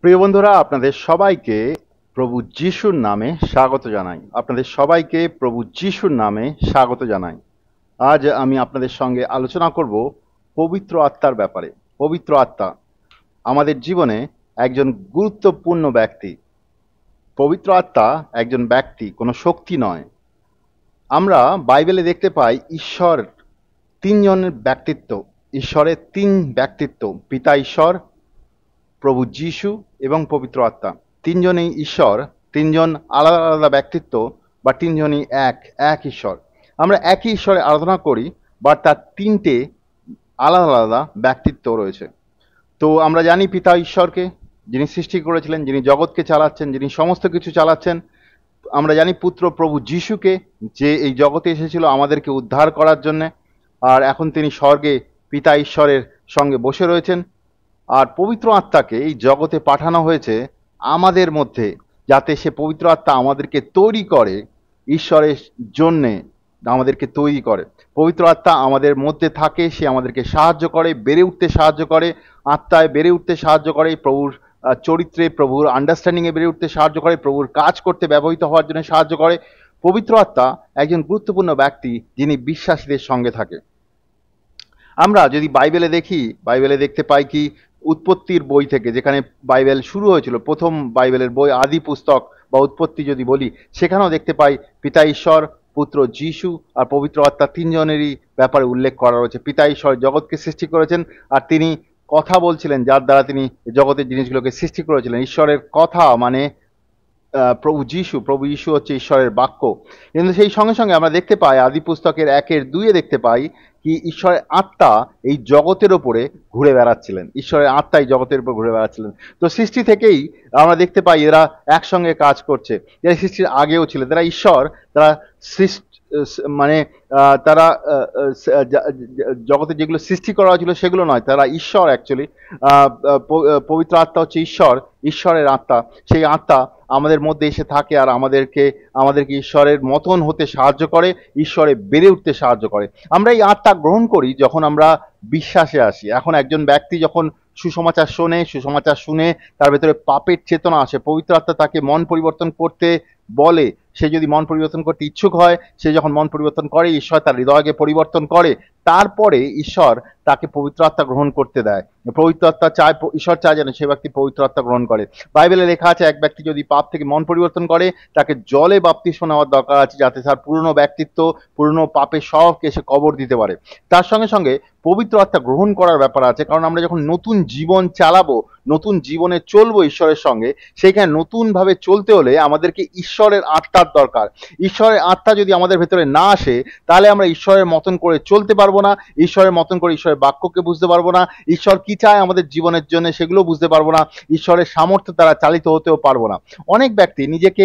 প্রিয় বন্ধুরা, আপনাদের সবাইকে প্রভু যিশুর নামে স্বাগত জানাই। আপনাদের সবাইকে প্রভু যিশুর নামে স্বাগত জানাই। আজ আমি আপনাদের সঙ্গে আলোচনা করব পবিত্র আত্মার ব্যাপারে। পবিত্র আত্মা আমাদের জীবনে একজন গুরুত্বপূর্ণ ব্যক্তি। পবিত্র আত্মা একজন ব্যক্তি, কোনো শক্তি নয়। আমরা বাইবেলে দেখতে পাই ঈশ্বর তিনজনের ব্যক্তিত্ব। ঈশ্বরের তিন ব্যক্তিত্ব, পিতা ঈশ্বর, প্রভু যিশু এবং পবিত্র আত্মা। তিনজনই ঈশ্বর, তিনজন আলাদা আলাদা ব্যক্তিত্ব, বা তিনজনই এক ঈশ্বর। আমরা একই ঈশ্বরে আরাধনা করি, বাট তার তিনটে আলাদা আলাদা ব্যক্তিত্ব রয়েছে। তো আমরা জানি পিতা ঈশ্বরকে, যিনি সৃষ্টি করেছিলেন, যিনি জগৎকে চালাচ্ছেন, যিনি সমস্ত কিছু চালাচ্ছেন। আমরা জানি পুত্র প্রভু যিশুকে, যে এই জগতে এসেছিল আমাদেরকে উদ্ধার করার জন্যে, আর এখন তিনি স্বর্গে পিতা ঈশ্বরের সঙ্গে বসে রয়েছেন। আর পবিত্র আত্মাকে এই জগতে পাঠানো হয়েছে আমাদের মধ্যে, যাতে সে পবিত্র আত্মা আমাদেরকে তৈরি করে ঈশ্বরের জন্যে, আমাদেরকে তৈরি করে। পবিত্র আত্মা আমাদের মধ্যে থাকে, সে আমাদেরকে সাহায্য করে, বেড়ে উঠতে সাহায্য করে, আত্মায় বেড়ে উঠতে সাহায্য করে, প্রভুর চরিত্রে, প্রভুর আন্ডারস্ট্যান্ডিংয়ে বেড়ে উঠতে সাহায্য করে, প্রভুর কাজ করতে ব্যবহৃত হওয়ার জন্য সাহায্য করে। পবিত্র আত্মা একজন গুরুত্বপূর্ণ ব্যক্তি, যিনি বিশ্বাসীদের সঙ্গে থাকে। আমরা যদি বাইবেলে দেখি, বাইবেলে দেখতে পাই কি, উৎপত্তির বই থেকে, যেখানে বাইবেল শুরু হয়েছিল, প্রথম বাইবেলের বই আদি পুস্তক বা উৎপত্তি যদি বলি, সেখানেও দেখতে পাই পিতা ঈশ্বর, পুত্র যিশু আর পবিত্র আত্মা তিনজনেরই ব্যাপারে উল্লেখ করা রয়েছে। পিতা ঈশ্বর জগৎকে সৃষ্টি করেছেন, আর তিনি কথা বলছিলেন, যার দ্বারা তিনি জগতের জিনিসগুলোকে সৃষ্টি করেছিলেন। ঈশ্বরের কথা মানে প্রভু যিশু হচ্ছে ঈশ্বরের বাক্য। কিন্তু সেই সঙ্গে সঙ্গে আমরা দেখতে পাই আদি পুস্তকের 1-2 দেখতে পাই কি, ঈশ্বরের আত্মা এই জগতের ওপরে ঘুরে বেড়াচ্ছিলেন। ঈশ্বরের আত্মা এই জগতের উপর ঘুরে বেড়াচ্ছিলেন। তো সৃষ্টি থেকেই আমরা দেখতে পাই এরা একসঙ্গে কাজ করছে। এরা সৃষ্টির আগেও ছিল, তারা ঈশ্বর, তারা সৃষ্টি মানে তারা জগতে যেগুলো সৃষ্টি করা হয়েছিল সেগুলো নয়, তারা ঈশ্বর অ্যাকচুয়ালি। পবিত্র আত্মা হচ্ছে ঈশ্বরের আত্মা। সেই আত্মা আমাদের মধ্যে এসে থাকে আর আমাদেরকে ঈশ্বরের মতন হতে সাহায্য করে, ঈশ্বরে বেড়ে উঠতে সাহায্য করে। আমরা এই আত্মা গ্রহণ করি যখন আমরা বিশ্বাসে আসি। এখন একজন ব্যক্তি যখন সুসমাচার শুনে তার ভেতরে পাপের চেতনা আসে, পবিত্র আত্মা তাকে মন পরিবর্তন করতে বলে। সে যদি মন পরিবর্তন করতে ইচ্ছুক হয়, সে যখন মন পরিবর্তন করে, ঈশ্বর তার হৃদয়কে পরিবর্তন করে, তারপরে ঈশ্বর তাকে পবিত্র আত্মা গ্রহণ করতে দেয়। পবিত্র আত্মা চায়, ঈশ্বর চায় যেন সে ব্যক্তি পবিত্র আত্মা গ্রহণ করে। বাইবেলে লেখা আছে, এক ব্যক্তি যদি পাপ থেকে মন পরিবর্তন করে, তাকে জলে বাপ্তিস্ম নেওয়ার দরকার আছে, যাতে তার পুরনো ব্যক্তিত্ব, পুরনো পাপের সবকে সে কবর দিতে পারে। তার সঙ্গে সঙ্গে পবিত্র আত্মা গ্রহণ করার ব্যাপার আছে, কারণ আমরা যখন নতুন জীবন চালাবো, নতুন জীবনে চলবো ঈশ্বরের সঙ্গে, সেইখানে নতুনভাবে চলতে হলে আমাদেরকে ঈশ্বরের আত্মার দরকার। ঈশ্বরের আত্মা যদি আমাদের ভেতরে না আসে, তাহলে আমরা ঈশ্বরের মতন করে চলতে পারবো না, ঈশ্বরের মতন করে ঈশ্বরের বাক্যকে বুঝতে পারবো না, ঈশ্বর কি চায় আমাদের জীবনের জন্য সেগুলো বুঝতে পারবো না, ঈশ্বরের সামর্থ্য দ্বারা চালিত হতেও পারবো না। অনেক ব্যক্তি নিজেকে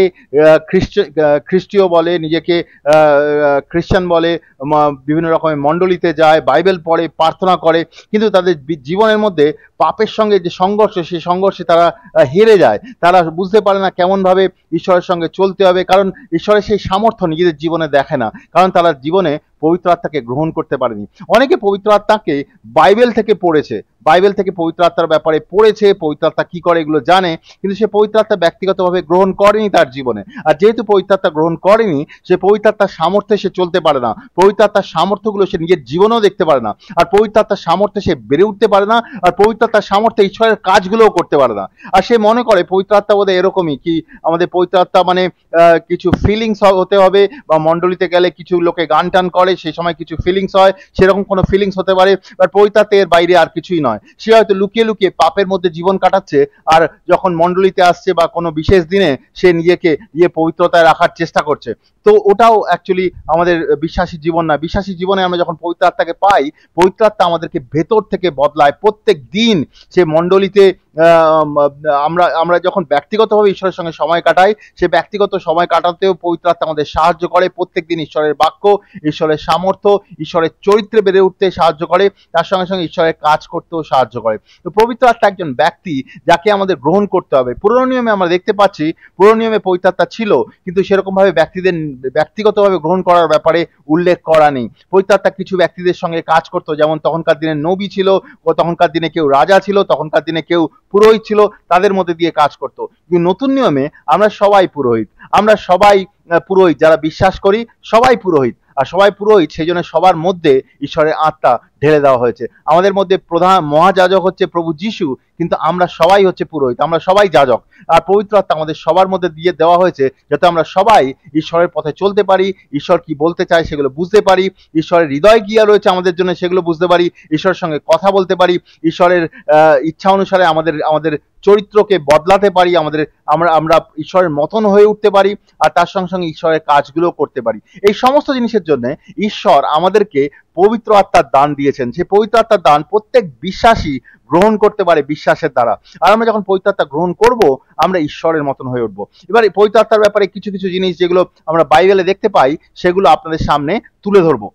খ্রিস্টীয় বলে, নিজেকে খ্রিস্টান বলে, বিভিন্ন রকমের মণ্ডলীতে যায়, বাইবেল পড়ে, প্রার্থনা করে, কিন্তু তাদের জীবনের মধ্যে পাপের সঙ্গে যে সংঘর্ষ, সেই সংঘর্ষে তারা হেরে যায়। তারা বুঝতে পারে না কেমনভাবে ঈশ্বরের সঙ্গে চলতে হবে, কারণ ঈশ্বরের সেই সামর্থ্য নিজেদের জীবনে দেখে না, কারণ তারা জীবনে পবিত্র আত্মাকে গ্রহণ করতে পারেনি। অনেকে পবিত্র আত্মাকে বাইবেল থেকে পড়েছে, বাইবেল থেকে পবিত্র আত্মার ব্যাপারে পড়েছে, পবিত্র আত্মা কি করে এগুলো জানে, কিন্তু সে পবিত্র আত্মা ব্যক্তিগতভাবে গ্রহণ করেনি তার জীবনে। আর যেহেতু পবিত্র আত্মা গ্রহণ করেনি, সে পবিত্র আত্মার সামর্থ্যে সে চলতে পারে না, পবিত্র আত্মার সামর্থ্যগুলো সে নিজের জীবনেও দেখতে পারে না, আর পবিত্র আত্মার সামর্থ্যে সে বেড়ে উঠতে পারে না, আর পবিত্র আত্মার সামর্থ্যে ঈশ্বরের কাজগুলোও করতে পারে না। আর সে মনে করে পবিত্র আত্মা বোধহয় এরকমই কি, আমাদের পবিত্র আত্মা মানে কিছু ফিলিংস হতে হবে, বা মণ্ডলীতে গেলে কিছু লোকে গান টান করে, সেই সময় কিছু ফিলিংস হয়, সেরকম কোনো ফিলিংস হতে পারে। আর পবিত্র আত্মা এর বাইরে আর কিছুই নয়। সে হয়তো লুকিয়ে লুকিয়ে পাপের মধ্যে জীবন কাটাচ্ছে, আর যখন মণ্ডলীতে আসছে বা কোনো বিশেষ দিনে সে নিজেকে পবিত্রতায় রাখার চেষ্টা করছে। তো ওটাও অ্যাকচুয়ালি আমাদের বিশ্বাসী জীবন না। বিশ্বাসী জীবনে আমরা যখন পবিত্র আত্মাকে পাই, পবিত্র আত্মা আমাদেরকে ভেতর থেকে বদলায়। প্রত্যেক দিন সে মণ্ডলীতে আমরা যখন ব্যক্তিগতভাবে ঈশ্বরের সঙ্গে সময় কাটাই, সে ব্যক্তিগত সময় কাটাতেও পবিত্র আত্মা আমাদের সাহায্য করে। প্রত্যেকদিন ঈশ্বরের বাক্য, ঈশ্বরের সামর্থ্য, ঈশ্বরের চরিত্রে বেড়ে উঠতে সাহায্য করে, তার সঙ্গে সঙ্গে ঈশ্বরের কাজ করতেও সাহায্য করে। তো পবিত্র আত্মা একজন ব্যক্তি, যাকে আমাদের গ্রহণ করতে হবে। পুরনো নিয়মে আমরা দেখতে পাচ্ছি, পুরনো নিয়মে পবিত্র আত্মা ছিল, কিন্তু সেরকমভাবে ব্যক্তিদের ব্যক্তিগতভাবে গ্রহণ করার ব্যাপারে উল্লেখ করা নেই। পবিত্র আত্মা কিছু ব্যক্তিদের সঙ্গে কাজ করতো, যেমন তখনকার দিনে নবী ছিল, ও তখনকার দিনে কেউ রাজা ছিল, তখনকার দিনে কেউ পুরোহিত ছিল, তাদের মধ্যে দিয়ে কাজ করতো। কিন্তু নতুন নিয়মে আমরা সবাই পুরোহিত, আমরা সবাই পুরোহিত, যারা বিশ্বাস করি সবাই পুরোহিত। আর সবাই পুরোহিত, সেই জন্য সবার মধ্যে ঈশ্বরের আত্মা ঢেলে দেওয়া হয়েছে। আমাদের মধ্যে প্রধান মহাযাজক হচ্ছে প্রভু যিশু, কিন্তু আমরা সবাই হচ্ছে পুরোহিত, আমরা সবাই যাজক। আর পবিত্র আত্মা আমাদের সবার মধ্যে দিয়ে দেওয়া হয়েছে, যাতে আমরা সবাই ঈশ্বরের পথে চলতে পারি, ঈশ্বর কি বলতে চায় সেগুলো বুঝতে পারি, ঈশ্বরের হৃদয় কি রয়েছে আমাদের জন্য সেগুলো বুঝতে পারি, ঈশ্বরের সঙ্গে কথা বলতে পারি, ঈশ্বরের ইচ্ছা অনুসারে আমাদের আমাদের চরিত্রকে বদলাতে পারি, আমরা আমরা ঈশ্বরের মতন হয়ে উঠতে পারি, আর তার সঙ্গে সঙ্গে ঈশ্বরের কাজগুলো করতে পারি। এই সমস্ত জিনিসের জন্য ঈশ্বর আমাদেরকে পবিত্র আত্মার দান দিয়েছেন। সেই পবিত্র আত্মার দান প্রত্যেক বিশ্বাসী গ্রহণ করতে পারে বিশ্বাসের দ্বারা। আর আমরা যখন পবিত্র আত্মা গ্রহণ করব, আমরা ঈশ্বরের মতন হয়ে উঠবো। এবার এই পবিত্র আত্মার ব্যাপারে কিছু কিছু জিনিস যেগুলো আমরা বাইবেলে দেখতে পাই, সেগুলো আপনাদের সামনে তুলে ধরবো।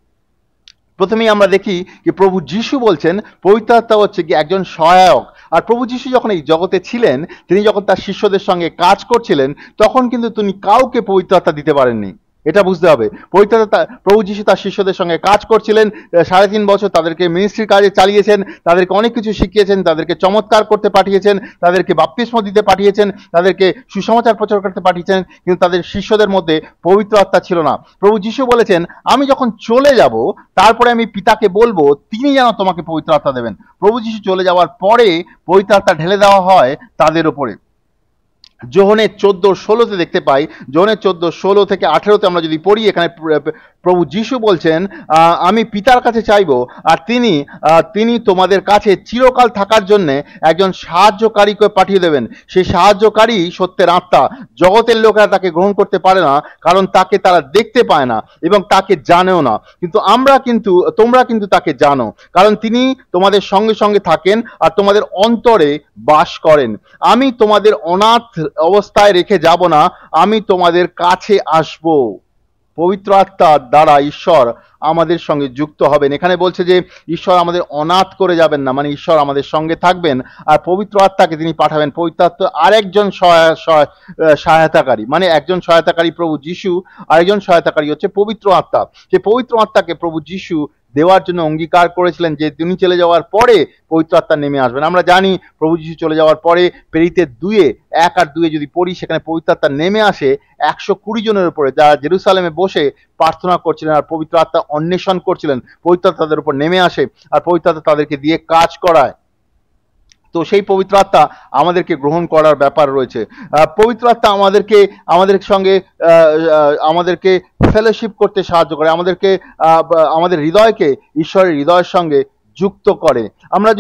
প্রথমেই আমরা দেখি যে প্রভু যিশু বলছেন পবিত্র আত্মা হচ্ছে কি একজন সহায়ক। আর প্রভু যিশু যখন এই জগতে ছিলেন, তিনি যখন তার শিষ্যদের সঙ্গে কাজ করছিলেন, তখন কিন্তু তিনি কাউকে পবিত্র আত্মা দিতে পারেননি। এটা বুঝতে হবে। পবিত্র আত্মা, প্রভু যিশু তার শিষ্যদের সঙ্গে কাজ করছিলেন 3.5 বছর, তাদেরকে মিনিস্ট্রির কাজে চালিয়েছেন, তাদেরকে অনেক কিছু শিখিয়েছেন, তাদেরকে চমৎকার করতে পাঠিয়েছেন, তাদেরকে বাপ্তিস্ম দিতে পাঠিয়েছেন, তাদেরকে সুসমাচার প্রচার করতে পাঠিয়েছেন, কিন্তু তাদের শিষ্যদের মধ্যে পবিত্র আত্মা ছিল না। প্রভু যিশু বলেছেন, আমি যখন চলে যাব, তারপরে আমি পিতাকে বলবো, তিনি যেন তোমাকে পবিত্র আত্মা দেবেন। প্রভু যিশু চলে যাওয়ার পরে পবিত্র আত্মা ঢেলে দেওয়া হয় তাদের উপরে। যোহনের 14:16 দেখতে পাই, যোহনের 14:16 থেকে 18 আমরা যদি পড়ি, এখানে প্রভু যিশু বলছেন, আমি পিতার কাছে চাইবো, আর তিনি তোমাদের কাছে চিরকাল থাকার জন্য একজন সাহায্যকারীকে পাঠিয়ে দেবেন। সেই সাহায্যকারী সত্যের আত্মা। জগতের লোকেরা তাকে গ্রহণ করতে পারে না, কারণ তাকে তারা দেখতে পায় না এবং তাকে জানেও না, কিন্তু তোমরা কিন্তু তাকে জানো, কারণ তিনি তোমাদের সঙ্গে সঙ্গে থাকেন আর তোমাদের অন্তরে বাস করেন। আমি তোমাদের অনাথ অবস্থায় রেখে যাব না, আমি তোমাদের কাছে আসব। পবিত্র আত্মার দ্বারা ঈশ্বর আমাদের সঙ্গে যুক্ত হবেন। এখানে বলছে যে ঈশ্বর আমাদের অনাথ করে যাবেন না, মানে ঈশ্বর আমাদের সঙ্গে থাকবেন আর পবিত্র আত্মাকে তিনি পাঠাবেন। পবিত্র আত্মা আরেকজন সহায়তাকারী, মানে একজন সহায়তাকারী প্রভু যিশু, আরেকজন সহায়তাকারী হচ্ছে পবিত্র আত্মা। যে পবিত্র আত্মাকে প্রভু যিশু দেওয়ার জন্য অঙ্গীকার করেছিলেন, যে তিনি চলে যাওয়ার পরে পবিত্র আত্মা নেমে আসবেন। আমরা জানি প্রভু যিশু চলে যাওয়ার পরে প্রেরিতের 1 আর 2 যদি পড়ি, সেখানে পবিত্র আত্মা নেমে আসে 120 জনের উপরে, যারা জেরুসালেমে বসে প্রার্থনা করছিলেন আর পবিত্র আত্মা অন্বেষণ করছিলেন। পবিত্র আত্মা তাদের উপর নেমে আসে আর পবিত্র আত্মা তাদেরকে দিয়ে কাজ করায়। তো সেই পবিত্র আত্মা আমাদেরকে গ্রহণ করার ব্যাপার রয়েছে। পবিত্র আত্মা আমাদের সঙ্গে আমাদেরকে ফেলোশিপ করতে সাহায্য করে, আমাদের হৃদয়কে ঈশ্বরের হৃদয়ের সঙ্গে যুক্ত করে। আমরা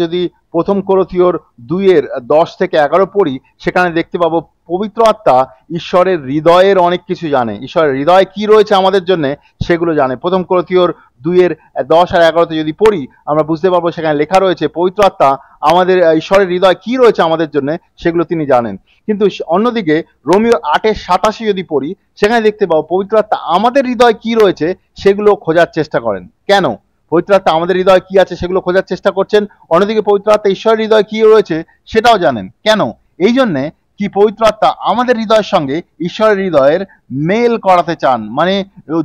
যদি 1 কোরিন্থীয়র 2:10 থেকে 11 পড়ি, সেখানে দেখতে পাবো পবিত্র আত্মা ঈশ্বরের হৃদয়ের অনেক কিছু জানে। ঈশ্বরের হৃদয় কি রয়েছে আমাদের জন্য সেগুলো জানে। 1 কোরিন্থীয়র 2:10 আর 11 যদি পড়ি, আমরা বুঝতে পারবো সেখানে লেখা রয়েছে পবিত্র আত্মা আমাদের ঈশ্বরের হৃদয় কি রয়েছে আমাদের জন্য সেগুলো তিনি জানেন। কিন্তু অন্যদিকে রোমিও 8:87 যদি পড়ি, সেখানে দেখতে পাবো পবিত্র আত্মা আমাদের হৃদয় কি রয়েছে সেগুলো খোঁজার চেষ্টা করেন। কেন? পবিত্র আত্মা আমাদের হৃদয় কি আছে সেগুলো খোঁজার চেষ্টা করছেন, অন্যদিকে পবিত্র আত্মা ঈশ্বরের হৃদয় কি রয়েছে সেটাও জানেন। কেন? এই জন্যে কি পবিত্র আত্মা আমাদের হৃদয়ের সঙ্গে ঈশ্বরের হৃদয়ের মেল করাতে চান, মানে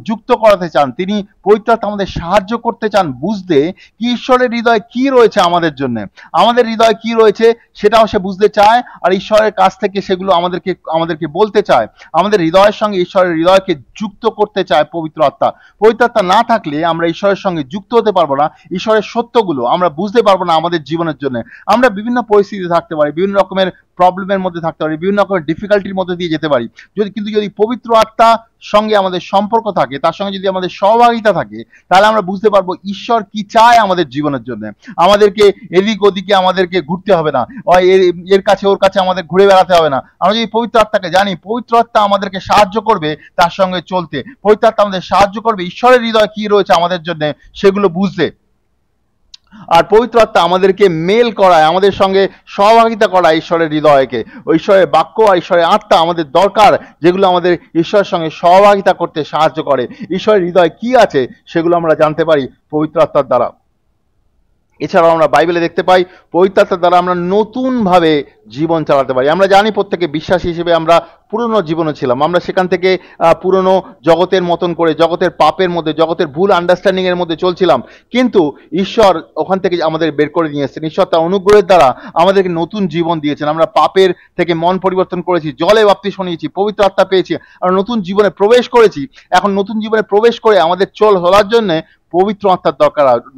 যুক্ত করাতে চান। তিনি পবিত্র আত্মা আমাদের সাহায্য করতে চান বুঝতে কি ঈশ্বরের হৃদয় কি রয়েছে আমাদের জন্য, আমাদের হৃদয় কি রয়েছে সেটাও সে বুঝতে চায়, আর ঈশ্বরের কাছ থেকে সেগুলো আমাদেরকে বলতে চায়। আমাদের হৃদয়ের সঙ্গে ঈশ্বরের হৃদয়কে যুক্ত করতে চায় পবিত্র আত্মা। পবিত্র আত্মা না থাকলে আমরা ঈশ্বরের সঙ্গে যুক্ত হতে পারবো না, ঈশ্বরের সত্যগুলো আমরা বুঝতে পারবো না আমাদের জীবনের জন্য। আমরা বিভিন্ন পরিস্থিতিতে থাকতে পারি, বিভিন্ন রকমের প্রবলেমের মধ্যে থাকতে পারি, বিভিন্ন রকমের ডিফিকাল্টির মধ্যে দিয়ে যেতে পারি। যদি পবিত্র আত্মা সঙ্গে আমাদের সম্পর্ক থাকে, তার সঙ্গে যদি আমাদের সহভাগিতা থাকে, তাহলে আমরা বুঝতে পারবো ঈশ্বর কি চায় আমাদের জীবনের জন্য। আমাদেরকে এদিক ওদিকে আমাদেরকে ঘুরতে হবে না, এর কাছে ওর কাছে আমাদের ঘুরে বেড়াতে হবে না। আমরা যদি পবিত্র আত্মাকে জানি, পবিত্র আত্মা আমাদেরকে সাহায্য করবে তার সঙ্গে চলতে। পবিত্র আত্মা আমাদের সাহায্য করবে ঈশ্বরের হৃদয় কি রয়েছে আমাদের জন্য সেগুলো বুঝতে। আর পবিত্র আত্মা আমাদেরকে মেল করায়, আমাদের সঙ্গে সহভাগিতা করায় ঈশ্বরের হৃদয়কে। ঈশ্বরের বাক্য আর ঈশ্বরের আত্মা আমাদের দরকার, যেগুলো আমাদের ঈশ্বরের সঙ্গে সহভাগিতা করতে সাহায্য করে। ঈশ্বরের হৃদয় কি আছে সেগুলো আমরা জানতে পারি পবিত্র আত্মার দ্বারা। এছাড়াও আমরা বাইবেলে দেখতে পাই পবিত্র আত্মার দ্বারা আমরা নতুনভাবে জীবন চালাতে পারি। আমরা জানি প্রত্যেকে বিশ্বাসী হিসেবে আমরা পুরনো জীবনে ছিলাম, আমরা সেখান থেকে পুরনো জগতের মতন করে, জগতের পাপের মধ্যে, জগতের ভুল আন্ডারস্ট্যান্ডিং এর মধ্যে চলছিলাম, কিন্তু ঈশ্বর ওখান থেকে আমাদের বের করে নিয়ে এসেছেন। ঈশ্বর তার অনুগ্রহের দ্বারা আমাদেরকে নতুন জীবন দিয়েছেন। আমরা পাপের থেকে মন পরিবর্তন করেছি, জলে বাপ্তিস্ম নিয়েছি, পবিত্র আত্মা পেয়েছি, আমরা নতুন জীবনে প্রবেশ করেছি। এখন নতুন জীবনে প্রবেশ করে আমাদের চলার জন্য পবিত্র আত্মার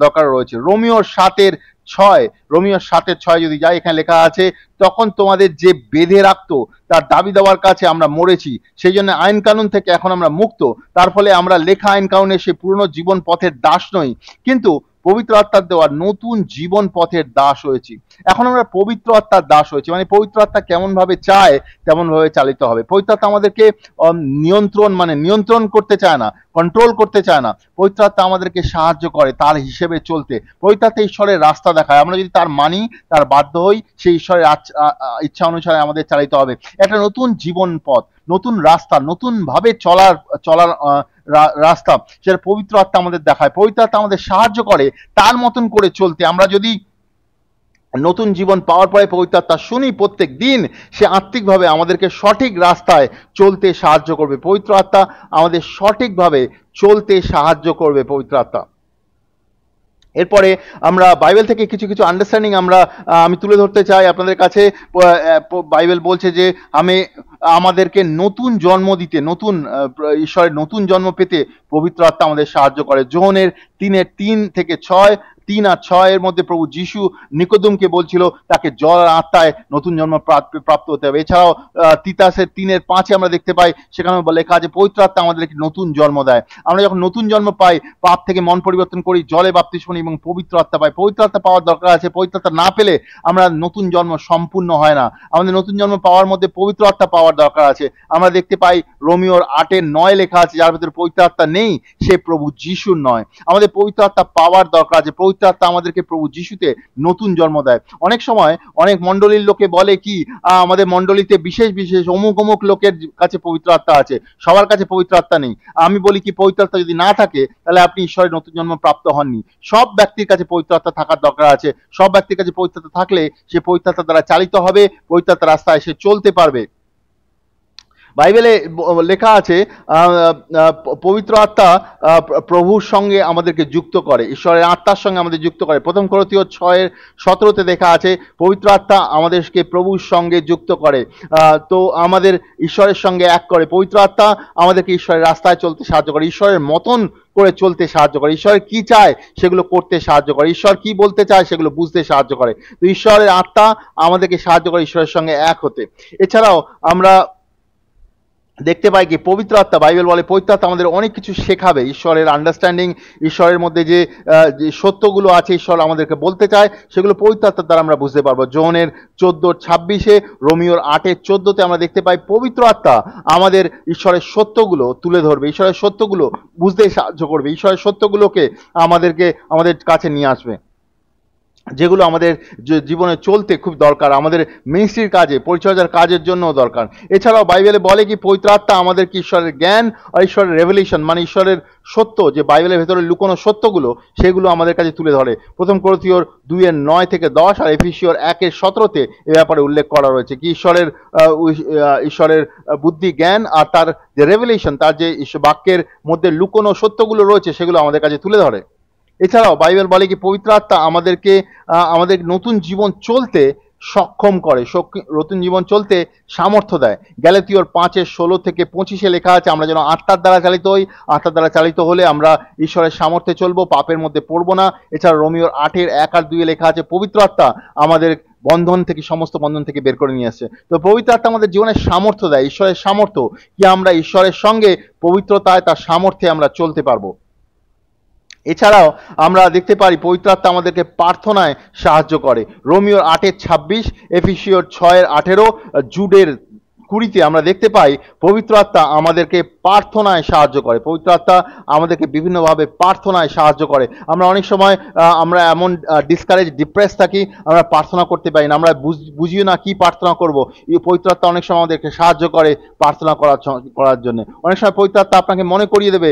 দরকার রয়েছে। রোমিও 7:6 যদি যাই, এখানে লেখা আছে, তখন তোমাদের যে বেঁধে রাখতো তার দাবি দেওয়ার কাছে আমরা মরেছি, সেই জন্য আইন কানুন থেকে এখন আমরা মুক্ত। তার ফলে আমরা লেখা আইন কানুনের সেই পুরনো জীবন পথের দাস নই, কিন্তু পবিত্র আত্মার দেওয়া নতুন জীবন পথের দাস হয়েছি। এখন আমরা পবিত্র আত্মার দাস হয়েছি, মানে পবিত্র আত্মা কেমন ভাবে চায় তেমন ভাবে চালিত হবে। পবিত্র আত্মা আমাদেরকে নিয়ন্ত্রণ করতে চায় না, কন্ট্রোল করতে চায় না। পবিত্র আত্মা আমাদেরকে সাহায্য করে তার হিসেবে চলতে। পবিত্র আত্মা ঈশ্বরের রাস্তা দেখায়, আমরা যদি তার মানি, তার বাধ্য হই, সেই ঈশ্বরের ইচ্ছা অনুসারে আমাদের চালিত হবে। একটা নতুন জীবন পথ, নতুন রাস্তা, নতুন ভাবে চলার রাস্তা, সেটা পবিত্র আত্মা আমাদের দেখায়। পবিত্র আত্মা আমাদের সাহায্য করে তার মতন করে চলতে। আমরা যদি নতুন জীবন পাওয়ার পরে পবিত্র আত্মা শুনি প্রত্যেক দিন, সে আত্মিকভাবে আমাদেরকে সঠিক রাস্তায় চলতে সাহায্য করবে। পবিত্র আত্মা আমাদের সঠিকভাবে চলতে সাহায্য করবে পবিত্র আত্মা। এরপরে আমরা বাইবেল থেকে কিছু কিছু আন্ডারস্ট্যান্ডিং আমি তুলে ধরতে চাই আপনাদের কাছে। বাইবেল বলছে যে আমাদেরকে নতুন জন্ম দিতে, ঈশ্বরের নতুন জন্ম পেতে পবিত্র আত্মা আমাদের সাহায্য করে। যোহনের 3:3-6, 3 আর 6 এর মধ্যে প্রভু যিশু নিকোদমকে বলছিল তাকে জল আর আত্মায় নতুন জন্ম প্রাপ্ত হতে হবে। এছাড়াও তিতাসের 3:5 আমরা দেখতে পাই, সেখানে লেখা আছে পবিত্র আত্মা আমাদেরকে নতুন জন্ম দেয়। আমরা যখন নতুন জন্ম পাই, পাপ থেকে মন পরিবর্তন করি, জলে বাপ্তিস্ম নিই এবং পবিত্র আত্মা পাই। পবিত্র আত্মা পাওয়ার দরকার আছে। পবিত্র আত্মা না পেলে আমরা নতুন জন্ম সম্পূর্ণ হয় না। আমাদের নতুন জন্ম পাওয়ার মধ্যে পবিত্র আত্মা পাওয়ার দরকার আছে। আমরা দেখতে পাই রোমিওর 8:9 লেখা আছে, যার ভিতরে পবিত্র আত্মা নেই সে প্রভু যিশুর নয়। আমাদের পবিত্র আত্মা পাওয়ার দরকার আছে। পবিত্র আত্মা আমাদেরকে প্রভু যিশুতে নতুন জন্ম দেয়। অনেক সময় অনেক মণ্ডলীর লোকে বলে কি, আমাদের মণ্ডলীতে বিশেষ বিশেষ অমুক লোকের কাছে পবিত্র আত্মা আছে, সবার কাছে পবিত্র আত্মা নেই। আমি বলি কি, পবিত্র আত্মা যদি না থাকে তাহলে আপনি ঈশ্বরের নতুন জন্ম প্রাপ্ত হননি। সব ব্যক্তির কাছে পবিত্র আত্মা থাকার দরকার আছে। সব ব্যক্তির কাছে পবিত্র আত্মা থাকলে সে পবিত্র আত্মার দ্বারা চালিত হবে, পবিত্র আত্মার রাস্তায় সে চলতে পারবে। বাইবেলে লেখা আছে পবিত্র আত্মা প্রভুর সঙ্গে আমাদেরকে যুক্ত করে, ঈশ্বরের আত্মার সঙ্গে আমাদের যুক্ত করে। 1 করন্থীয় 6:17 দেখা আছে পবিত্র আত্মা আমাদেরকে প্রভুর সঙ্গে যুক্ত করে, তো আমাদের ঈশ্বরের সঙ্গে এক করে। পবিত্র আত্মা আমাদেরকে ঈশ্বরের রাস্তায় চলতে সাহায্য করে, ঈশ্বরের মতন করে চলতে সাহায্য করে, ঈশ্বর কি চায় সেগুলো করতে সাহায্য করে, ঈশ্বর কি বলতে চায় সেগুলো বুঝতে সাহায্য করে। তো ঈশ্বরের আত্মা আমাদেরকে সাহায্য করে ঈশ্বরের সঙ্গে এক হতে। এছাড়াও আমরা দেখতে পাই কি, পবিত্র আত্মা, বাইবেল বলে পবিত্র আত্মা আমাদের অনেক কিছু শেখাবে। ঈশ্বরের আন্ডারস্ট্যান্ডিং, ঈশ্বরের মধ্যে যে সত্যগুলো আছে ঈশ্বর আমাদেরকে বলতে চায়, সেগুলো পবিত্র আত্মার দ্বারা আমরা বুঝতে পারবো। যোহনের 14:26, রোমিওর 8:14 আমরা দেখতে পাই পবিত্র আত্মা আমাদের ঈশ্বরের সত্যগুলো তুলে ধরবে, ঈশ্বরের সত্যগুলো বুঝতে সাহায্য করবে, ঈশ্বরের সত্যগুলোকে আমাদের কাছে নিয়ে আসবে, যেগুলো আমাদের জীবনে চলতে খুব দরকার, আমাদের মিনিস্ট্রির কাজে, পরিচর্যার কাজের জন্য দরকার। এছাড়াও বাইবেলে বলে কি, পবিত্র আত্মা আমাদেরকে ঈশ্বরের জ্ঞান আর ঈশ্বরের রেভেলেশন, মানে ঈশ্বরের সত্য, যে বাইবেলের ভেতরে লুকোনো সত্যগুলো, সেগুলো আমাদের কাছে তুলে ধরে। 1 করন্থীয় 2:9-10 আর এফেসীয়র 1:17 এ ব্যাপারে উল্লেখ করা রয়েছে কি, ঈশ্বরের বুদ্ধি, জ্ঞান আর তার যে রেভেলেশন, তার যে বাক্যের মধ্যে লুকোনো সত্যগুলো রয়েছে, সেগুলো আমাদের কাছে তুলে ধরে। এছাড়াও বাইবেল বলে কি, পবিত্র আত্মা আমাদের নতুন জীবন চলতে সক্ষম করে, নতুন জীবন চলতে সামর্থ্য দেয়। গ্যালাতীয়র 5:16-25 লেখা আছে আমরা যেন আত্মার দ্বারা চালিত হই, আত্মার দ্বারা চালিত হলে আমরা ঈশ্বরের সামর্থ্যে চলবো, পাপের মধ্যে পড়বো না। এছাড়া রোমিওর 8:1 আর 2 লেখা আছে পবিত্র আত্মা আমাদের সমস্ত বন্ধন থেকে বের করে নিয়ে আসছে। তো পবিত্র আত্মা আমাদের জীবনের সামর্থ্য দেয়, ঈশ্বরের সামর্থ্য কি, আমরা ঈশ্বরের সঙ্গে পবিত্রতায়, তার সামর্থ্যে আমরা চলতে পারবো। এছাড়াও আমরা দেখতে পারি পবিত্র আত্মা আমাদেরকে প্রার্থনায় সাহায্য করে। রোমিওর 8:26, এফেসীয়র 6:18, জুডের 20 আমরা দেখতে পাই পবিত্র আত্মা আমাদেরকে প্রার্থনায় সাহায্য করে। পবিত্র আত্মা আমাদেরকে বিভিন্নভাবে প্রার্থনায় সাহায্য করে। আমরা অনেক সময় আমরা এমন ডিসকারেজ, ডিপ্রেস থাকি, আমরা প্রার্থনা করতে পারি না, আমরা বুঝিও না কি প্রার্থনা করব। এই পবিত্র আত্মা অনেক সময় আমাদেরকে সাহায্য করে প্রার্থনা করার জন্য। অনেক সময় পবিত্র আত্মা আপনাকে মনে করিয়ে দেবে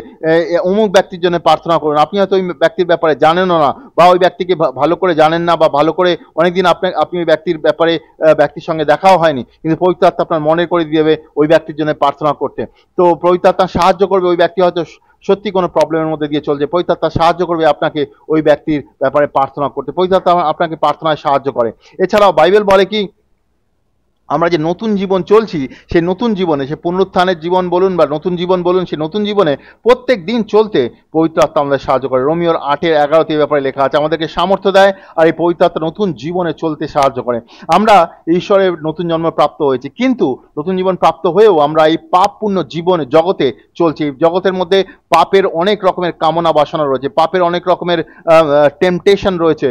অমুক ব্যক্তির জন্য প্রার্থনা করুন, আপনি হয়তো ওই ব্যক্তির ব্যাপারে জানেনও না, বা ওই ব্যক্তিকে ভালো করে জানেন না, বা ভালো করে অনেকদিন আপনি ওই ব্যক্তির ব্যাপারে ব্যক্তির সঙ্গে দেখাও হয়নি, কিন্তু পবিত্র আত্মা আপনার মনে করে দেবে ওই ব্যক্তির জন্য প্রার্থনা করতে। তো পবিত্র আত্মা সাহায্য করবে, ওই ব্যক্তি হয়তো সত্যি কোনো প্রবলেমের মধ্যে দিয়ে চলছে, পবিত্র আত্মা সাহায্য করবে আপনাকে ওই ব্যক্তির ব্যাপারে প্রার্থনা করতে। পবিত্র আত্মা আপনাকে প্রার্থনায় সাহায্য করে। এছাড়াও বাইবেল বলে কি, আমরা যে নতুন জীবন চলছি, সেই নতুন জীবনে, সে পুনরুত্থানের জীবন বলুন বা নতুন জীবন বলুন, সেই নতুন জীবনে প্রত্যেক দিন চলতে পবিত্র আত্মা আমাদের সাহায্য করে। রোমিওর 8:11 ব্যাপারে লেখা আছে, আমাদেরকে সামর্থ্য দেয় আর এই পবিত্র আত্মা নতুন জীবনে চলতে সাহায্য করে। আমরা ঈশ্বরের নতুন জন্ম প্রাপ্ত হয়েছি, কিন্তু নতুন জীবন প্রাপ্ত হয়েও আমরা এই পাপপূর্ণ জীবনে জগতে চলছি। জগতের মধ্যে পাপের অনেক রকমের কামনা বাসনা রয়েছে, পাপের অনেক রকমের টেম্পটেশন রয়েছে,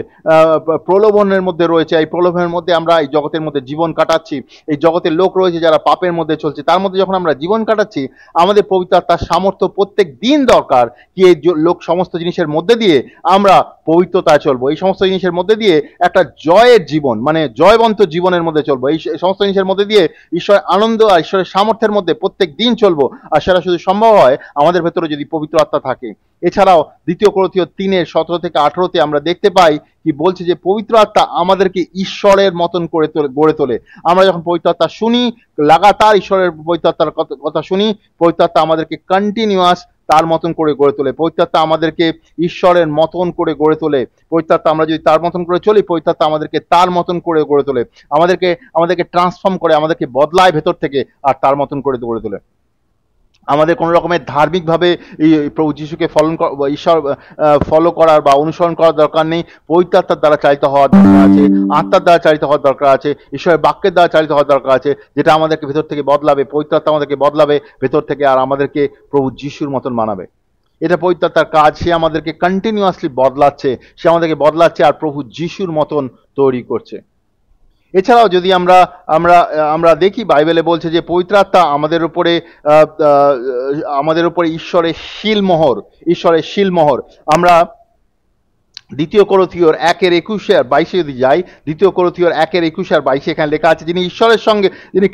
প্রলোভনের মধ্যে রয়েছে। এই প্রলোভনের মধ্যে আমরা এই জগতের মধ্যে জীবন কাটাচ্ছি। এই জগতের লোক রয়েছে যারা পাপের মধ্যে চলছে, তার মধ্যে যখন আমরা জীবন কাটাচ্ছি, আমাদের পবিত্র আত্মার সামর্থ্য প্রত্যেক দিন দরকার কি এই লোক সমস্ত জিনিসের মধ্যে দিয়ে আমরা পবিত্রতায় চলবো, এই সমস্ত জিনিসের মধ্যে দিয়ে একটা জয়ের জীবন, মানে জয়বন্ত জীবনের মধ্যে চলবো। এই সমস্ত জিনিসের মধ্যে দিয়ে ঈশ্বরের আনন্দ আর ঈশ্বরের সামর্থ্যের মধ্যে প্রত্যেক দিন চলবো, আর সেটা শুধু সম্ভব হয় আমাদের ভেতরে যদি পবিত্র আত্মা থাকে। এছাড়াও 2 কোরিন্থীয় 3:17-18 আমরা দেখতে পাই কি বলছে, যে পবিত্র আত্মা আমাদেরকে ঈশ্বরের মতন করে গড়ে তোলে। আমরা যখন পবিত্র আত্মা শুনি, লাগাতার ঈশ্বরের পবিত্র আত্মার কথা শুনি, পবিত্র আত্মা আমাদেরকে কন্টিনিউয়াস তার মতন করে গড়ে তোলে। পবিত্র আত্মা আমাদেরকে ঈশ্বরের মতন করে গড়ে তোলে। পবিত্র আত্মা আমরা যদি তার মতন করে চলি, পবিত্র আত্মা আমাদেরকে তার মতন করে গড়ে তোলে, আমাদেরকে ট্রান্সফর্ম করে, আমাদেরকে বদলায় ভেতর থেকে, আর তার মতন করে গড়ে তোলে। আমাদের কোনো রকমের ধার্মিকভাবে এই প্রভু যিশুকে ফলো করার বা অনুসরণ করার দরকার নেই। পবিত্র আত্মার দ্বারা চালিত হওয়ার দরকার আছে, আত্মার দ্বারা চালিত হওয়ার দরকার আছে, ঈশ্বরের বাক্যের দ্বারা চালিত হওয়ার দরকার আছে, যেটা আমাদেরকে ভেতর থেকে বদলাবে। পবিত্র আত্মা আমাদেরকে বদলাবে ভেতর থেকে, আর আমাদেরকে প্রভু যিশুর মতন বানাবে। এটা পবিত্র আত্মার কাজ। সে আমাদেরকে কন্টিনিউয়াসলি বদলাচ্ছে, সে আমাদেরকে বদলাচ্ছে আর প্রভু যিশুর মতন তৈরি করছে। এছাড়াও যদি আমরা আমরা আমরা দেখি, বাইবেলে বলছে যে পবিত্র আত্মা আমাদের উপরে ঈশ্বরের শিলমোহর। আমরা 2 কোরিন্থীয়র 1:21-22 যদি যাই, 2 কোরিন্থীয়র 1:21-22 এখানে লেখা আছে, যিনি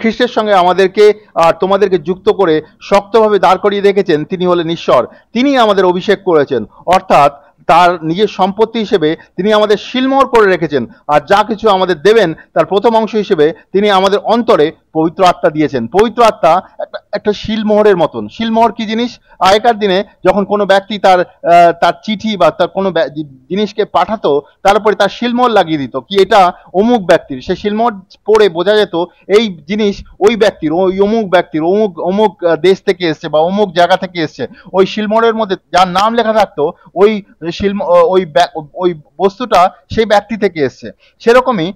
খ্রিস্টের সঙ্গে আমাদেরকে আর তোমাদেরকে যুক্ত করে শক্তভাবে দাঁড় করিয়ে রেখেছেন, তিনি হলেন ঈশ্বর। তিনি আমাদের অভিষেক করেছেন, অর্থাৎ তার নিজের সম্পত্তি হিসেবে তিনি আমাদের শিলমোহর করে রেখেছেন, আর যা কিছু আমাদের দেবেন তার প্রথম অংশ হিসেবে তিনি আমাদের অন্তরে পবিত্র আত্মা দিয়েছেন। পবিত্র আত্মা একটা শিলমোহরের মতন। শিলমোহর কি জিনিস? আগেকার দিনে যখন কোনো ব্যক্তি তার চিঠি বা তার কোনো জিনিসকে পাঠাতো, তারপরে তার শিলমোহর লাগিয়ে দিত কি এটা অমুক ব্যক্তির। সে শিলমোহর পড়ে বোঝা যেত এই জিনিস ওই ব্যক্তির, অমুক ব্যক্তির, অমুক দেশ থেকে এসছে বা অমুক জায়গা থেকে এসছে। ওই শিলমোহরের মধ্যে যার নাম লেখা থাকতো, ওই ওই বস্তুটা সেই ব্যক্তি থেকে এসছে। সেরকমই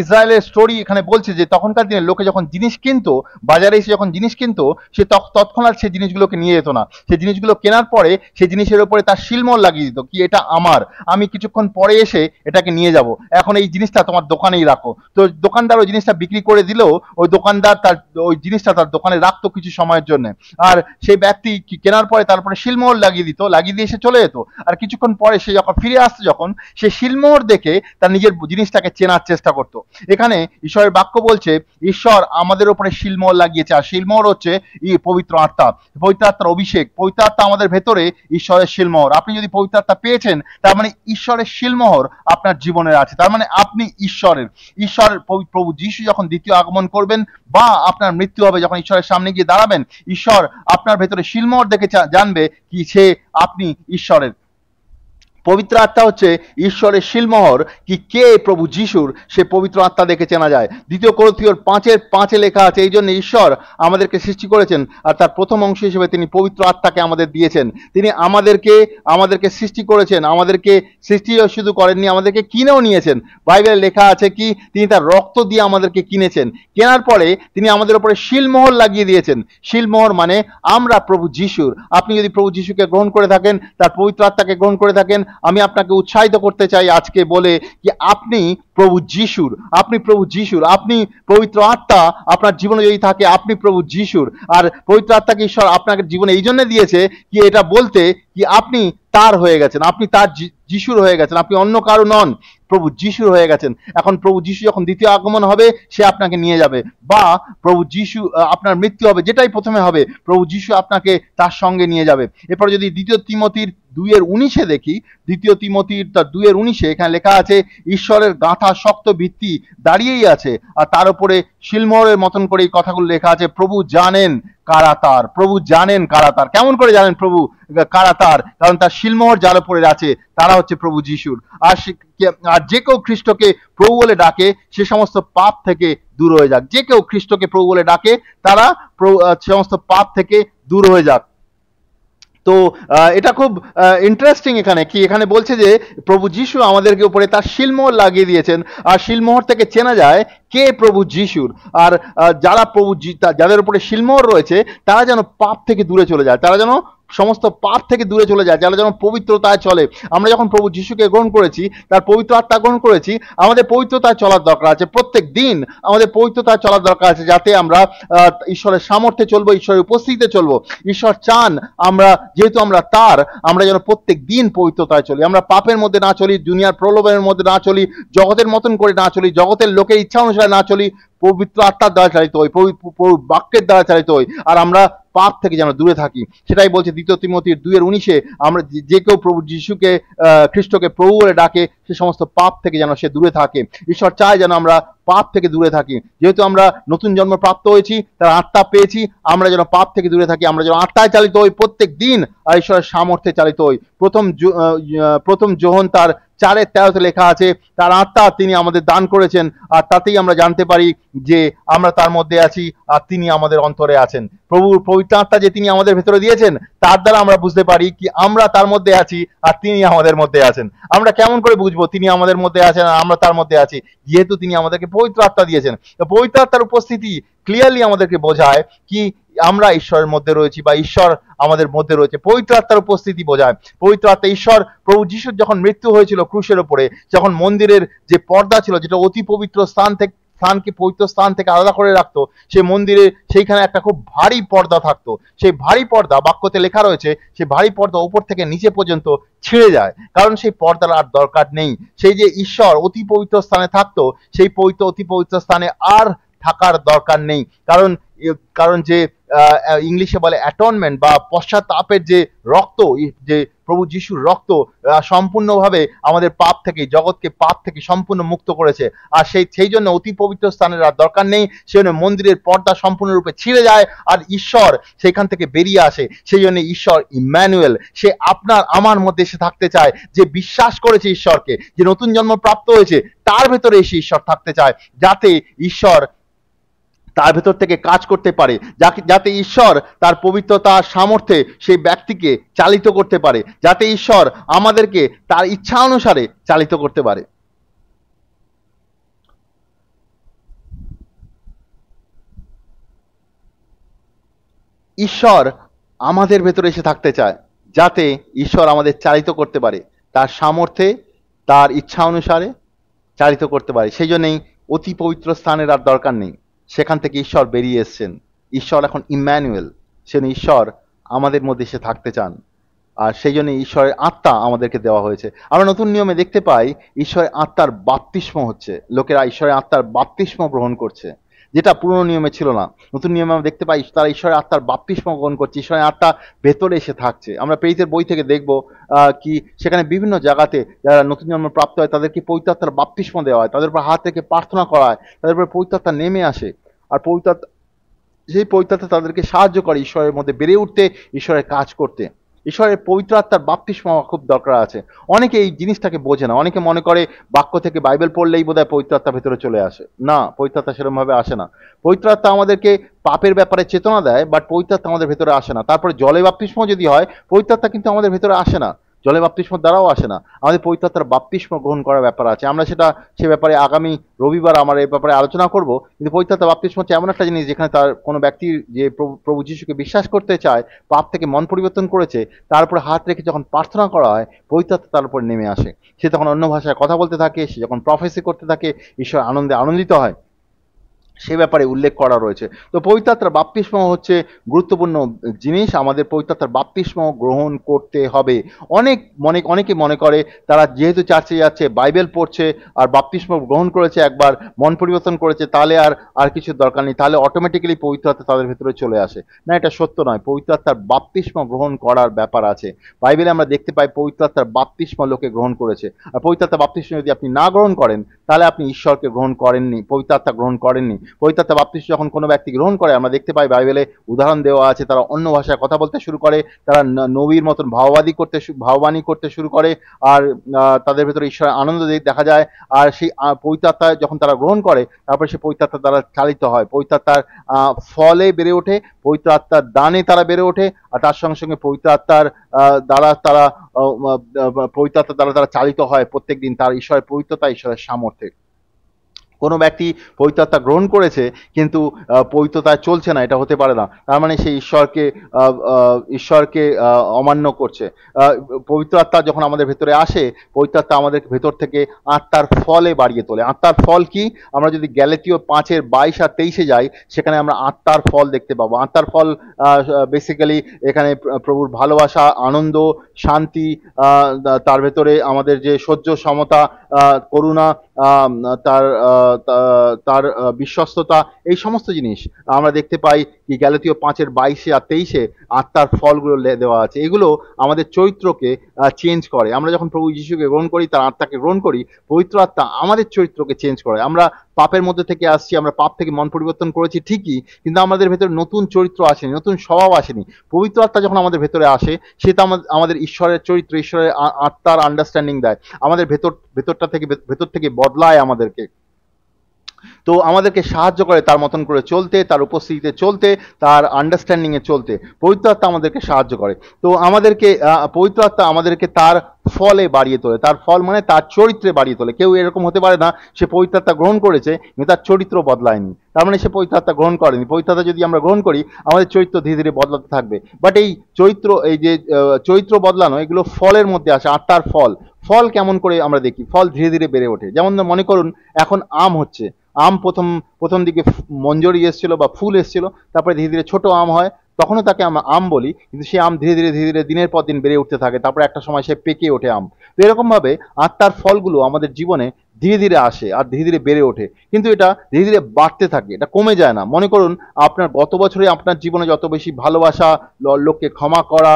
ইসরায়েলের স্টোরি এখানে বলছে যে তখনকার দিনে লোকে যখন জিনিস কিনতো, বাজারে এসে যখন জিনিস কিনতো, সে তৎক্ষণাৎ সেই জিনিসগুলোকে নিয়ে যেত না। সেই জিনিসগুলো কেনার পরে সেই জিনিসের উপরে তার শিলমোহর লাগিয়ে দিত কি এটা আমার, আমি কিছুক্ষণ পরে এসে এটাকে নিয়ে যাব, এখন এই জিনিসটা তোমার দোকানেই রাখো। তো দোকানদার ওই জিনিসটা বিক্রি করে দিলেও ওই দোকানদার ওই জিনিসটা তার দোকানে রাখতো কিছু সময়ের জন্য, আর সেই ব্যক্তি কেনার পরে তারপরে শিলমোহর লাগিয়ে দিয়ে এসে চলে যেত। আর কিছুক্ষণ পরে সে যখন ফিরে আসতো, যখন সে শিলমোহর দেখে তার নিজের জিনিসটাকে চেনার চেষ্টা করতো। এখানে ঈশ্বরের বাক্য বলছে ঈশ্বর আমাদের উপরে শিলমোহর লাগিয়েছে, আর শিলমোহর হচ্ছে পবিত্র আত্মা, পবিত্র আত্মার অভিষেক। পবিত্র আত্মা আমাদের ভেতরে ঈশ্বরের শিলমোহর। আপনি যদি পবিত্র আত্মা পেয়েছেন, তার মানে ঈশ্বরের শিলমোহর আপনার জীবনে আছে, তার মানে আপনি ঈশ্বর প্রভু যিশু যখন দ্বিতীয় আগমন করবেন বা আপনার মৃত্যু হবে, যখন ঈশ্বরের সামনে গিয়ে দাঁড়াবেন, ঈশ্বর আপনার ভেতরে শিলমোহর দেখে জানবে কি আপনি ঈশ্বরের। পবিত্র আত্মা হচ্ছে ঈশ্বরের শিলমোহর কি কে প্রভু যিশুর, সে পবিত্র আত্মা দেখে চেনা যায়। 2 কোরিন্থীয়র 5:5 লেখা আছে, এই জন্য ঈশ্বর আমাদেরকে সৃষ্টি করেছেন আর তার প্রথম অংশ হিসেবে তিনি পবিত্র আত্মাকে আমাদের দিয়েছেন। তিনি আমাদেরকে সৃষ্টি করেছেন, আমাদেরকে সৃষ্টি শুধু করেননি, আমাদেরকে কিনেও নিয়েছেন। বাইবেলে লেখা আছে কি তিনি তার রক্ত দিয়ে আমাদেরকে কিনেছেন, কেনার পরে তিনি আমাদের উপরে শিলমোহর লাগিয়ে দিয়েছেন। শিলমোহর মানে আমরা প্রভু যিশুর। আপনি যদি প্রভু যিশুকে গ্রহণ করে থাকেন, তার পবিত্র আত্মাকে গ্রহণ করে থাকেন, আমি আপনাকে উৎসাহিত করতে চাই আজকে বলে কি আপনি প্রভু যিশুর, আপনি পবিত্র আত্মা আপনার জীবনে যদি থাকে, আপনি প্রভু যিশুর। আর পবিত্র আত্মাকে ঈশ্বর আপনাকে জীবনে এই জন্য দিয়েছে কি এটা বলতে কি আপনি তার হয়ে গেছেন, আপনি যিশুর হয়ে গেছেন, আপনি অন্য কারো নন, প্রভু যিশুর হয়ে গেছেন। এখন প্রভু যিশু যখন দ্বিতীয় আগমন হবে, সে আপনাকে নিয়ে যাবে, বা প্রভু যিশু আপনার মৃত্যু হবে, যেটাই প্রথমে হবে, প্রভু যিশু আপনাকে তার সঙ্গে নিয়ে যাবে। এরপর যদি দ্বিতীয় তিমোথীর 2:19 দেখি, দ্বিতীয় তিমোথীর তার 2:19 এখানে লেখা আছে, ঈশ্বরের গাঁথা শক্ত ভিত্তি দাঁড়িয়েই আছে, আর তার উপরে শিলমোহরের মতন করে এই কথাগুলো লেখা আছে, প্রভু জানেন কারা তার, প্রভু জানেন কারা তার। কেমন করে জানেন প্রভু কারা তার? কারণ তার শিলমোহর যার উপরে আছে, তারা হচ্ছে প্রভু যিশুর। আর যে কেউ খ্রিস্টকে প্রভু বলে ডাকে, সে সমস্ত পাপ থেকে দূর হয়ে যাক। যে কেউ খ্রিস্টকে প্রভু বলে ডাকে, তারা সমস্ত পাপ থেকে দূর হয়ে যাক। তো এটা খুব ইন্টারেস্টিং এখানে কি, এখানে বলছে যে প্রভু যিশু আমাদেরকে উপরে তার শিলমোহর লাগিয়ে দিয়েছেন, আর শিলমোহর থেকে চেনা যায় কে প্রভু যিশুর। আর যারা যাদের উপরে শিলমোহর রয়েছে, তারা যেন পাপ থেকে দূরে চলে যায়, তারা যেন সমস্ত পাপ থেকে দূরে চলে যায়, যারা যেন পবিত্রতায় চলে। আমরা যখন প্রভু যিশুকে গ্রহণ করেছি, তার পবিত্র আত্মা গ্রহণ করেছি, আমাদের পবিত্রতায় চলার দরকার আছে। প্রত্যেক দিন আমাদের পবিত্রতায় চলার দরকার আছে, যাতে আমরা ঈশ্বরের সামর্থ্যে চলবো, ঈশ্বরের উপস্থিতিতে চলবো। ঈশ্বর চান আমরা, যেহেতু আমরা তার, আমরা যেন প্রত্যেক দিন পবিত্রতায় চলি, আমরা পাপের মধ্যে না চলি, দুনিয়ার প্রলোভনের মধ্যে না চলি, জগতের মতন করে না চলি, জগতের লোকের ইচ্ছা অনুসারে না চলি, পবিত্র আত্মার দ্বারা চালিত হই, বাক্যের দ্বারা চালিত হই, আর আমরা পাপ থেকে যেন দূরে থাকি। সেটাই বলছে দ্বিতীয় তিমোথীর 2:19, আমরা যে কেউ প্রভু যিশুকে খ্রিস্টকে প্রভু বলে ডাকে, সে সমস্ত পাপ থেকে যেন সে দূরে থাকে। ঈশ্বর চায় যেন আমরা পাপ থেকে দূরে থাকি। যেহেতু আমরা নতুন জন্ম প্রাপ্ত হয়েছি, তার আত্মা পেয়েছি, আমরা যেন পাপ থেকে দূরে থাকি, আমরা যেন আত্মায় চালিত হই প্রত্যেক দিন, আর ঈশ্বরের সামর্থ্যে চালিত হই। প্রথম যোহন তার 4:13 লেখা আছে, তার আত্মা তিনি আমাদের দান করেছেন, আর তাতেই আমরা জানতে পারি যে আমরা তার মধ্যে আছি, আর তিনি আমাদের অন্তরে আছেন। প্রভুর পবিত্র আত্মা যে তিনি আমাদের ভেতরে দিয়েছেন, তার দ্বারা আমরা বুঝতে পারি কি আমরা তার মধ্যে আছি, আর তিনি আমাদের মধ্যে আছেন। আমরা কেমন করে বুঝবো তিনি আমাদের মধ্যে আছেন আর আমরা তার মধ্যে আছি? যেহেতু তিনি আমাদেরকে পবিত্র আত্মা দিয়েছেন। তো পবিত্র আত্মার উপস্থিতি ক্লিয়ারলি আমাদেরকে বোঝায় কি আমরা ঈশ্বরের মধ্যে রয়েছি, বা ঈশ্বর আমাদের মধ্যে রয়েছে। পবিত্র আত্মার উপস্থিতি বোঝায়। পবিত্র আত্মা ঈশ্বর, প্রভু যিশুর যখন মৃত্যু হয়েছিল ক্রুশের উপরে, যখন মন্দিরের যে পর্দা ছিল, যেটা অতি পবিত্র স্থানকে পবিত্র স্থান থেকে আলাদা করে রাখতো, সেই মন্দিরে সেইখানে একটা খুব ভারী পর্দা থাকতো। সেই ভারী পর্দা, বাক্যতে লেখা রয়েছে, সেই ভারী পর্দা উপর থেকে নিচে পর্যন্ত ছিঁড়ে যায়, কারণ সেই পর্দার আর দরকার নেই। সেই যে ঈশ্বর অতি পবিত্র স্থানে থাকতো, সেই অতি পবিত্র স্থানে আর থাকার দরকার নেই। কারণ যে ইংলিশে বলে অ্যাটনমেন্ট বা পশ্চাতাপের যে রক্ত, যে প্রভু যিশুর রক্ত সম্পূর্ণভাবে আমাদের পাপ থেকে, জগৎকে পাপ থেকে সম্পূর্ণ মুক্ত করেছে। আর সেই জন্য অতি পবিত্র স্থানের আর দরকার নেই। সেই জন্য মন্দিরের পর্দা সম্পূর্ণরূপে ছিঁড়ে যায়, আর ঈশ্বর সেখান থেকে বেরিয়ে আসে। সেই জন্য ঈশ্বর ইম্যানুয়েল, সে আপনার আমার মধ্যে এসে থাকতে চায়। যে বিশ্বাস করেছে ঈশ্বরকে, যে নতুন জন্ম প্রাপ্ত হয়েছে, তার ভেতরে এসে ঈশ্বর থাকতে চায়, যাতে ঈশ্বর তার ভেতর থেকে কাজ করতে পারে, যাতে ঈশ্বর তার পবিত্রতার সামর্থ্যে সেই ব্যক্তিকে চালিত করতে পারে, যাতে ঈশ্বর আমাদেরকে তার ইচ্ছা অনুসারে চালিত করতে পারে। ঈশ্বর আমাদের ভেতরে এসে থাকতে চায়, যাতে ঈশ্বর আমাদের চালিত করতে পারে, তার সামর্থ্যে, তার ইচ্ছা অনুসারে চালিত করতে পারে। সেই জন্যই অতি পবিত্র স্থানের আর দরকার নেই, সেখান থেকে ঈশ্বর বেরিয়ে এসছেন। ঈশ্বর এখন ইম্যানুয়েল, সে ঈশ্বর আমাদের মধ্যে এসে থাকতে চান, আর সেই জন্য ঈশ্বরের আত্মা আমাদেরকে দেওয়া হয়েছে। আমরা নতুন নিয়মে দেখতে পাই ঈশ্বরের আত্মার বাপ্তিস্ম হচ্ছে, লোকেরা ঈশ্বরের আত্মার বাপ্তিস্ম গ্রহণ করছে, যেটা পুরনো নিয়মে ছিল না। নতুন নিয়মে আমরা দেখতে পাই তারা ঈশ্বরের আত্মার বাপ্তিস্ম গ্রহণ করছে, ঈশ্বরের আত্মা ভেতরে এসে থাকছে। আমরা প্রেরিতের বই থেকে দেখব কি সেখানে বিভিন্ন জায়গাতে যারা নতুন জন্ম প্রাপ্ত হয়, তাদেরকে পবিত্র আত্মার বাপ্তিস্ম দেওয়া হয়, তাদের উপর হাত থেকে প্রার্থনা করা হয়, তাদের উপর পবিত্র আত্মা নেমে আসে, আর সেই পবিত্র আত্মা তাদেরকে সাহায্য করে ঈশ্বরের মধ্যে বেড়ে উঠতে, ঈশ্বরের কাজ করতে। ঈশ্বরের পবিত্র আত্মার বাপ্তিস্ম হওয়া খুব দরকার আছে। অনেকে এই জিনিসটাকে বোঝে না, অনেকে মনে করে বাক্য থেকে বাইবেল পড়লেই বোধহয় পবিত্র আত্মা ভেতরে চলে আসে। না, পবিত্র আত্মা সেরকম ভাবে আসে না। পবিত্র আত্মা আমাদেরকে পাপের ব্যাপারে চেতনা দেয়, বাট পবিত্র আত্মা আমাদের ভেতরে আসে না। তারপরে জলে বাপ্তিস্ম যদি হয়, পবিত্র আত্মা কিন্তু আমাদের ভেতরে আসে না, জলে বাপ্তিস্ম দ্বারাও আসে না। আমাদের পবিত্র আত্মার বাপ্তিস্ম গ্রহণ করার ব্যাপার আছে। আমরা সে ব্যাপারে আগামী রবিবার আমরা এই ব্যাপারে আলোচনা করব। কিন্তু পবিত্র আত্মার বাপ্তিস্ম হচ্ছে এমন একটা জিনিস, যেখানে তার কোনো ব্যক্তির যে প্রভু যিশুকে বিশ্বাস করতে চায়, পাপ থেকে মন পরিবর্তন করেছে, তার উপরে হাত রেখে যখন প্রার্থনা করা হয়, পবিত্র আত্মা তার উপর নেমে আসে। সে তখন অন্য ভাষায় কথা বলতে থাকে, সে যখন প্রফেসি করতে থাকে, ঈশ্বর আনন্দে আনন্দিত হয়। সে ব্যাপারে উল্লেখ করা রয়েছে। তো পবিত্র আত্মার বাপ্তিস্ম হচ্ছে গুরুত্বপূর্ণ জিনিস। আমাদের পবিত্র আত্মার বাপ্তিস্ম গ্রহণ করতে হবে। অনেকে মনে করে তারা যেহেতু চার্চে যাচ্ছে, বাইবেল পড়ছে আর বাপ্তিস্ম গ্রহণ করেছে, একবার মন পরিবর্তন করেছে, তাহলে আর কিছু দরকার নেই, তাহলে অটোমেটিক্যালি পবিত্র আত্মা তাদের ভেতরে চলে আসে। না, এটা সত্য নয়। পবিত্র আত্মার বাপ্তিস্ম গ্রহণ করার ব্যাপার আছে। বাইবেলে আমরা দেখতে পাই পবিত্র আত্মার বাপ্তিস্ম লোকে গ্রহণ করেছে। আর পবিত্র আত্মার বাপ্তিস্ম যদি আপনি না গ্রহণ করেন, তাহলে আপনি ঈশ্বরকে গ্রহণ করেননি, পবিত্র আত্মা গ্রহণ করেননি। পবিত্র আত্মা বাপ্তিস্ম যখন কোনো ব্যক্তি গ্রহণ করে, আমরা দেখতে পাই বাইবেলে উদাহরণ দেওয়া আছে, তারা অন্য ভাষায় কথা বলতে শুরু করে, তারা নবীর মতন ভাববাণী করতে শুরু করে, আর তাদের ভেতরে ঈশ্বরের আনন্দ দেখা যায়। আর সেই পবিত্র আত্মা যখন তারা গ্রহণ করে, তারপরে সে পবিত্র আত্মা দ্বারা চালিত হয়, পবিত্র আত্মার ফলে বেড়ে ওঠে, পবিত্র আত্মার দানে তারা বেড়ে ওঠে, আর তার সঙ্গে সঙ্গে পবিত্র আত্মার দ্বারা তারা পবিত্র আত্মার দ্বারা তারা চালিত হয় প্রত্যেক দিন তার ঈশ্বরের পবিত্রতা, ঈশ্বরের সামর্থ্যে। কোনো ব্যক্তি পবিত্র আত্মা গ্রহণ করেছে কিন্তু পবিত্রতায় চলছে না, এটা হতে পারে না। তার মানে সে ঈশ্বরকে অমান্য করছে। পবিত্র আত্মা যখন আমাদের ভেতরে আসে, পবিত্র আত্মা আমাদের ভেতর থেকে আত্মার ফলে বাড়িয়ে তোলে। আত্মার ফল কি? আমরা যদি গ্যালাতীয় 5:22 আর 23 যাই, সেখানে আমরা আত্মার ফল দেখতে পাবো। আত্মার ফল বেসিক্যালি এখানে প্রভুর ভালোবাসা, আনন্দ, শান্তি, তার ভেতরে আমাদের যে সহ্য, সমতা, করুণা, তার তার বিশ্বস্ততা, এই সমস্ত জিনিস আমরা দেখতে পাই কি গ্যালাতীয় 5:22 আর 23 আত্মার ফলগুলো দেওয়া আছে। এগুলো আমাদের চরিত্রকে চেঞ্জ করে। আমরা যখন প্রভু যিশুকে গ্রহণ করি, তার আত্মাকে গ্রহণ করি, পবিত্র আত্মা আমাদের চরিত্রকে চেঞ্জ করে। আমরা পাপের মধ্যে থেকে আসছি, আমরা পাপ থেকে মন পরিবর্তন করেছি ঠিকই, কিন্তু আমাদের ভেতরে নতুন চরিত্র আসেনি, নতুন স্বভাব আসেনি। পবিত্র আত্মা যখন আমাদের ভেতরে আসে, সেটা আমাদের ঈশ্বরের চরিত্র, ঈশ্বরের আত্মার আন্ডারস্ট্যান্ডিং দেয়, আমাদের ভেতর থেকে বদলায় আমাদেরকে। তো আমাদেরকে সাহায্য করে তার মতন করে চলতে, তার উপস্থিতিতে চলতে, তার আন্ডারস্ট্যান্ডিংয়ে চলতে। পবিত্র আত্মা আমাদেরকে সাহায্য করে। তো পবিত্র আত্মা আমাদেরকে তার ফলে বাড়িয়ে তোলে। তার ফল মানে তার চরিত্রে বাড়িয়ে তোলে। কেউ এরকম হতে পারে না সে পবিত্র আত্মা গ্রহণ করেছে কিন্তু তার চরিত্র বদলায়নি, তার মানে সে পবিত্র আত্মা গ্রহণ করেনি। পবিত্র আত্মা যদি আমরা গ্রহণ করি, আমাদের চরিত্র ধীরে ধীরে বদলাতে থাকবে। বাট এই যে চরিত্র বদলানো, এগুলো ফলের মধ্যে আসে, আত্মার ফল। ফল কেমন করে আমরা দেখি? ফল ধীরে ধীরে বেড়ে ওঠে। যেমন মনে করুন, এখন আম হচ্ছে। আম প্রথম দিকে মঞ্জরি এসেছিল বা ফুল এসেছিল, তারপরে ধীরে ধীরে ছোট আম হয়, তখনও তাকে আমরা আম বলি, কিন্তু সেই আম ধীরে ধীরে দিনের পর দিন বেড়ে উঠতে থাকে, তারপরে একটা সময় সে পেকে ওঠে আম। তো এরকমভাবে আত্মার ফলগুলো আমাদের জীবনে ধীরে ধীরে আসে আর ধীরে ধীরে বেড়ে ওঠে, কিন্তু এটা ধীরে ধীরে বাড়তে থাকে, এটা কমে যায় না। মনে করুন, আপনার গত বছরে আপনার জীবনে যত বেশি ভালোবাসা, লোককে ক্ষমা করা,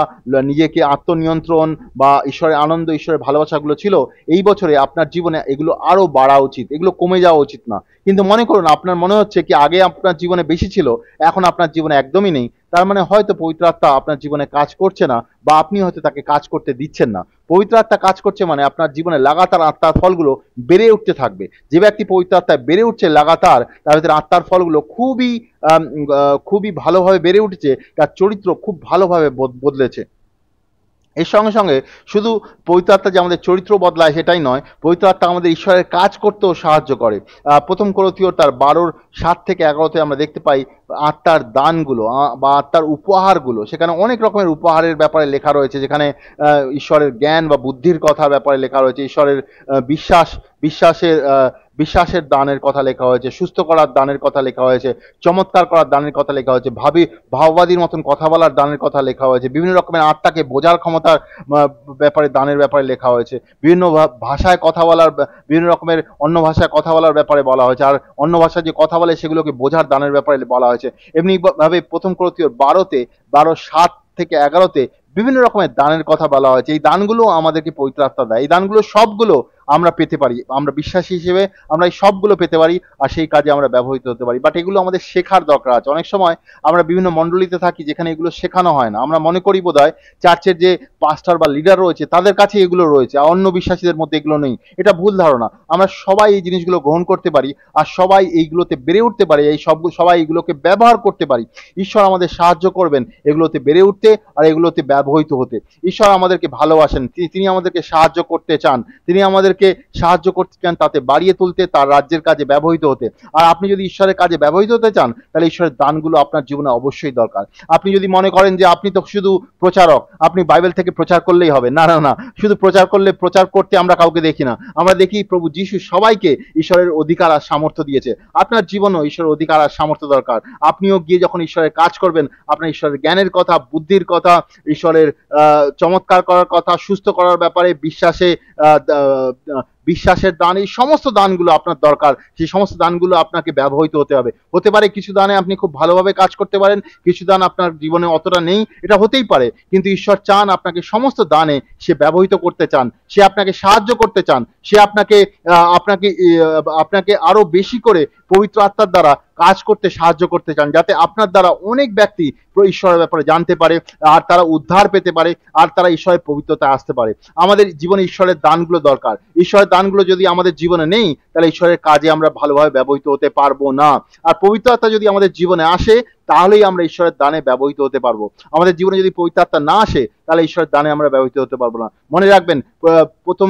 নিজেকে আত্মনিয়ন্ত্রণ বা ঈশ্বরের আনন্দ, ঈশ্বরের ভালোবাসাগুলো ছিল, এই বছরে আপনার জীবনে এগুলো আরো বাড়া উচিত, এগুলো কমে যাওয়া উচিত না। কিন্তু মনে করুন আপনার মনে হচ্ছে কি আগে আপনার জীবনে বেশি ছিল, এখন আপনার জীবনে একদমই নেই, তার মানে হয়তো পবিত্র আত্মা আপনার জীবনে কাজ করছে না, বা আপনি হয়তো তাকে কাজ করতে দিচ্ছেন না। পবিত্র আত্মা কাজ করছে মানে আপনার জীবনে লাগাতার আত্মার ফলগুলো বেড়ে উঠতে থাকবে। যে ব্যক্তি পবিত্র আত্মায় বেড়ে উঠছে লাগাতার, তার ভিতরে আত্মার ফলগুলো খুবই ভালোভাবে বেড়ে উঠেছে, তার চরিত্র খুব ভালোভাবে বদলেছে। এর সঙ্গে সঙ্গে শুধু পবিত্র আত্মা যে আমাদের চরিত্র বদলায় সেটাই নয়, পবিত্র আত্মা আমাদের ঈশ্বরের কাজ করতেও সাহায্য করে। প্রথম করন্থীয় তার 12:7-11 আমরা দেখতে পাই আত্মার দানগুলো বা আত্মার উপহারগুলো। সেখানে অনেক রকমের উপহারের ব্যাপারে লেখা রয়েছে, যেখানে ঈশ্বরের জ্ঞান বা বুদ্ধির কথার ব্যাপারে লেখা রয়েছে, ঈশ্বরের বিশ্বাসের দানের কথা লেখা হয়েছে, সুস্থ করার দানের কথা লেখা হয়েছে, চমৎকার করার দানের কথা লেখা হয়েছে, ভাববাদীর মতন কথা বলার দানের কথা লেখা হয়েছে, বিভিন্ন রকমের আত্মাকে বোঝার ক্ষমতার দানের ব্যাপারে লেখা হয়েছে, বিভিন্ন ভাষায় কথা বলার, বিভিন্ন রকমের অন্য ভাষায় কথা বলার ব্যাপারে বলা হয়েছে, আর অন্য ভাষায় যে কথা বলে সেগুলোকে বোঝার দানের ব্যাপারে বলা হয়েছে। এমনি ভাবে প্রথম করন্থীয় 12:7-11 বিভিন্ন রকমের দানের কথা বলা হয়েছে। এই দানগুলো আমাদেরকে পবিত্র আত্মা দেয়। এই দানগুলো সবগুলো আমরা পেতে পারি, আমরা বিশ্বাসী হিসেবে আমরা এই সবগুলো পেতে পারি, আর সেই কাজে আমরা ব্যবহৃত হতে পারি। বাট এগুলো আমাদের শেখার দরকার আছে। অনেক সময় আমরা বিভিন্ন মণ্ডলীতে থাকি যেখানে এগুলো শেখানো হয় না। আমরা মনে করি বোধহয় চার্চের যে পাস্টার বা লিডার রয়েছে তাদের কাছে এগুলো রয়েছে, আর অন্য বিশ্বাসীদের মধ্যে এগুলো নেই। এটা ভুল ধারণা। আমরা সবাই এই জিনিসগুলো গ্রহণ করতে পারি, আর সবাই এইগুলোতে বেড়ে উঠতে পারি, সবাই এগুলোকে ব্যবহার করতে পারি। ঈশ্বর আমাদের সাহায্য করবেন এগুলোতে বেড়ে উঠতে আর এগুলোতে ব্যবহৃত হতে। ঈশ্বর আমাদেরকে ভালোবাসেন, তিনি আমাদেরকে সাহায্য করতে চান, তিনি আমাদেরকে ঈশ্বরকে সাহায্য করতে চান, তাতে বাড়িয়ে তুলতে, তার রাজ্যের কাজে ব্যবহৃত হতে। আর আপনি যদি ঈশ্বরের কাজে ব্যবহৃত হতে চান, তাহলে ঈশ্বরের দানগুলো আপনার জীবনে অবশ্যই দরকার। আপনি যদি মনে করেন যে আপনি তো শুধু প্রচারক, আপনি বাইবেল থেকে প্রচার করলেই হবে, না না না, শুধু প্রচার করলে, প্রচার করতে আমরা কাউকে দেখি না। আমরা দেখি প্রভু যীশু সবাইকে ঈশ্বরের অধিকার আর সামর্থ্য দিয়েছে। আপনার জীবনেও ঈশ্বরের অধিকার আর সামর্থ্য দরকার। আপনিও গিয়ে যখন ঈশ্বরের কাজ করবেন, আপনার ঈশ্বরের জ্ঞানের কথা, বুদ্ধির কথা, ঈশ্বরের চমৎকার করার কথা, সুস্থ করার ব্যাপারে বিশ্বাসে বিশ্বাসের দান, এই সমস্ত দানগুলো আপনার দরকার। সেই সমস্ত দানগুলো আপনাকে ব্যবহৃত হতে হবে। হতে পারে কিছু দানে আপনি খুব ভালোভাবে কাজ করতে পারেন, কিছু দান আপনার জীবনে অতটা নেই, এটা হতেই পারে। কিন্তু ঈশ্বর চান আপনাকে সমস্ত দানে সে ব্যবহৃত করতে চান, সে আপনাকে সাহায্য করতে চান, সে আপনাকে আপনাকে আপনাকে আরো বেশি করে পবিত্র আত্মার দ্বারা কাজ করতে সাহায্য করতে চান, যাতে আপনার দ্বারা অনেক ব্যক্তি ঈশ্বরের ব্যাপারে জানতে পারে, আর তারা উদ্ধার পেতে পারে, আর তারা ঈশ্বরের পবিত্রতায় আসতে পারে। আমাদের জীবনে ঈশ্বরের দানগুলো দরকার। ঈশ্বরের দানগুলো যদি আমাদের জীবনে নেই, তাহলে ঈশ্বরের কাজে আমরা ভালোভাবে ব্যবহৃত হতে পারবো না। আর পবিত্র আত্মা যদি আমাদের জীবনে আসে, তাহলেই আমরা ঈশ্বরের দানে ব্যবহৃত হতে পারবো। আমাদের জীবনে যদি পবিত্র আত্মা না আসে, তাহলে ঈশ্বরের দানে আমরা ব্যবহৃত হতে পারবো না। মনে রাখবেন, প্রথম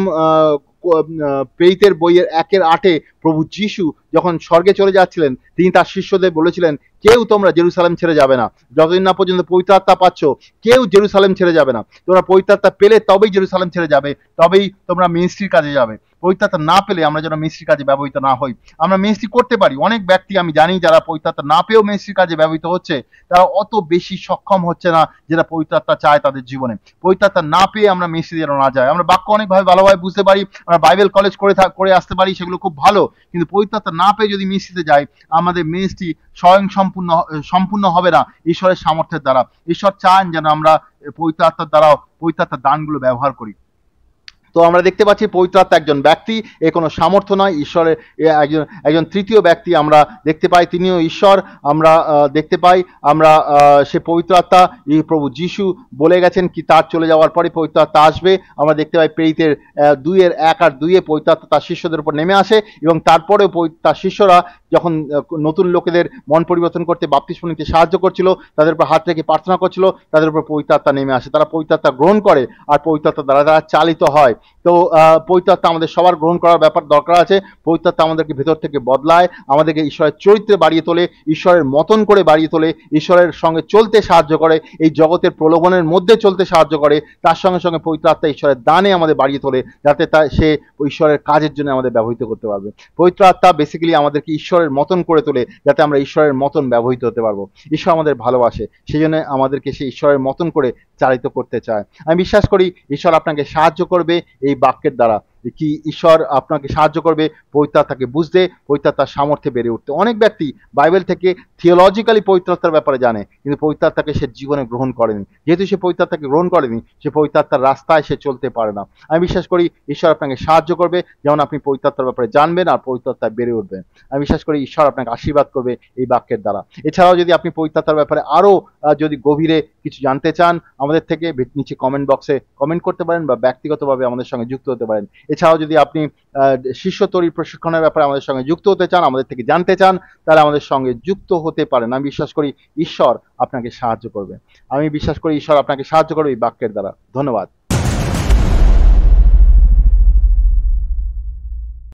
প্রেরিতের বইয়ের 1:8 প্রভু যীশু যখন স্বর্গে চলে যাচ্ছিলেন, তিনি তার শিষ্যদের বলেছিলেন, কেউ তোমরা জেরুসালেম ছেড়ে যাবে না, যতদিন না পর্যন্ত পবিত্র আত্মা পাচ্ছ, কেউ জেরুসালেম ছেড়ে যাবে না। তোমরা পবিত্র আত্মা পেলে তবেই জেরুসালেম ছেড়ে যাবে, তবেই তোমরা মিনিস্ট্রির কাজে যাবে। পবিত্র আত্মা না পেলে আমরা যেন মিনিস্ট্রির কাজে ব্যবহৃত না হই। আমরা মিনিস্ট্রি করতে পারি, অনেক ব্যক্তি আমি জানি যারা পবিত্র আত্মা না পেয়েও মিনিস্ট্রির কাজে ব্যবহৃত হচ্ছে, তারা অত বেশি সক্ষম হচ্ছে না যেটা পবিত্র আত্মা চায় তাদের জীবনে। পবিত্র আত্মা না পেয়ে আমরা মিনিস্ট্রি যেন না যায়। আমরা বাক্য অনেকভাবে ভালোভাবে বুঝতে পারি, আমরা বাইবেল কলেজ করে আসতে পারি, সেগুলো খুব ভালো, কিন্তু পবিত্র আত্মা না পেয়ে যদি মিনিস্ট্রিতে যাই, আমাদের মিনিস্ট্রি সম্পূর্ণ হবে না ঈশ্বরের সামর্থ্যের দ্বারা। ঈশ্বর চান যেন আমরা পবিত্র আত্মার দ্বারা পবিত্র আত্মার দানগুলো ব্যবহার করি। তো আমরা দেখতে পাচ্ছি পবিত্র আত্মা একজন ব্যক্তি, এ কোনো সামর্থ্য নয়, ঈশ্বরের একজন তৃতীয় ব্যক্তি আমরা দেখতে পাই, তিনিও ঈশ্বর। আমরা দেখতে পাই, আমরা সে পবিত্র আত্মা, প্রভু যীশু বলে গেছেন কি তার চলে যাওয়ার পরে পবিত্র আত্মা আসবে। আমরা দেখতে পাই প্রেরিতের 2:1 আর 2 পবিত্র আত্মা তার শিষ্যদের উপর নেমে আসে, এবং তারপরেও তার শিষ্যরা যখন নতুন লোকেদের মন পরিবর্তন করতে বাপ্তিস্ম নিতে সাহায্য করছিল, তাদের উপর হাত রেখে প্রার্থনা করছিল, তাদের উপর পবিত্র আত্মা নেমে আসে। তারা পবিত্র আত্মা গ্রহণ করে, আর পবিত্র আত্মা দ্বারা তারা চালিত হয়। তো পবিত্র আত্মা আমাদের সবার গ্রহণ করার ব্যাপার দরকার আছে। পবিত্র আত্মা আমাদেরকে ভেতর থেকে বদলায়, আমাদেরকে ঈশ্বরের চরিত্রে বাড়িয়ে তোলে, ঈশ্বরের মতন করে বাড়িয়ে তোলে, ঈশ্বরের সঙ্গে চলতে সাহায্য করে, এই জগতের প্রলোভনের মধ্যে চলতে সাহায্য করে। তার সঙ্গে সঙ্গে পবিত্র আত্মা ঈশ্বরের দানে আমাদের বাড়িয়ে তোলে, যাতে সে ঈশ্বরের কাজের জন্য আমাদের ব্যবহৃত করতে পারবে। পবিত্র আত্মা বেসিক্যালি আমাদেরকে ঈশ্বরের মতন করে তোলে, যাতে আমরা ঈশ্বরের মতন ব্যবহৃত হতে পারবো। ঈশ্বর আমাদের ভালোবাসে, সেই জন্য আমাদেরকে সেই ঈশ্বরের মতন করে চালিত করতে চায়। আমি বিশ্বাস করি ঈশ্বর আপনাকে সাহায্য করবে এই বাক্যের দ্বারা, কি ঈশ্বর আপনাকে সাহায্য করবে পবিত্র আত্মাকে বুঝতে, পবিত্র আত্মার সামর্থ্যে বেড়ে উঠতে। অনেক ব্যক্তি বাইবেল থেকে থিওলজিক্যালি পবিত্র আত্মার ব্যাপারে জানে, কিন্তু পবিত্র আত্মাকে সে জীবনে গ্রহণ করেনি। যেহেতু সে পবিত্র আত্মাকে গ্রহণ করেনি, সে পবিত্র আত্মার রাস্তায় সে চলতে পারে না। আমি বিশ্বাস করি ঈশ্বর আপনাকে সাহায্য করবে, যেমন আপনি পবিত্র আত্মার ব্যাপারে জানবেন আর পবিত্র আত্মায় বেড়ে উঠবেন। আমি বিশ্বাস করি ঈশ্বর আপনাকে আশীর্বাদ করবে এই বাক্যের দ্বারা। এছাড়াও যদি আপনি পবিত্র আত্মার ব্যাপারে আরো যদি গভীরে কিছু জানতে চান, আমাদের থেকে নিচে কমেন্ট বক্সে কমেন্ট করতে পারেন, বা ব্যক্তিগতভাবে আমাদের সঙ্গে যুক্ত হতে পারেন। এছাড়াও যদি আপনি শিষ্য তৈরির প্রশিক্ষণের ব্যাপারে আমাদের সঙ্গে যুক্ত হতে চান, আমাদের থেকে জানতে চান, তাহলে আমাদের সঙ্গে যুক্ত হতে পারেন। আমি বিশ্বাস করি ঈশ্বর আপনাকে সাহায্য করবে। আমি বিশ্বাস করি ঈশ্বর আপনাকে সাহায্য করবে এই বাক্যের দ্বারা। ধন্যবাদ।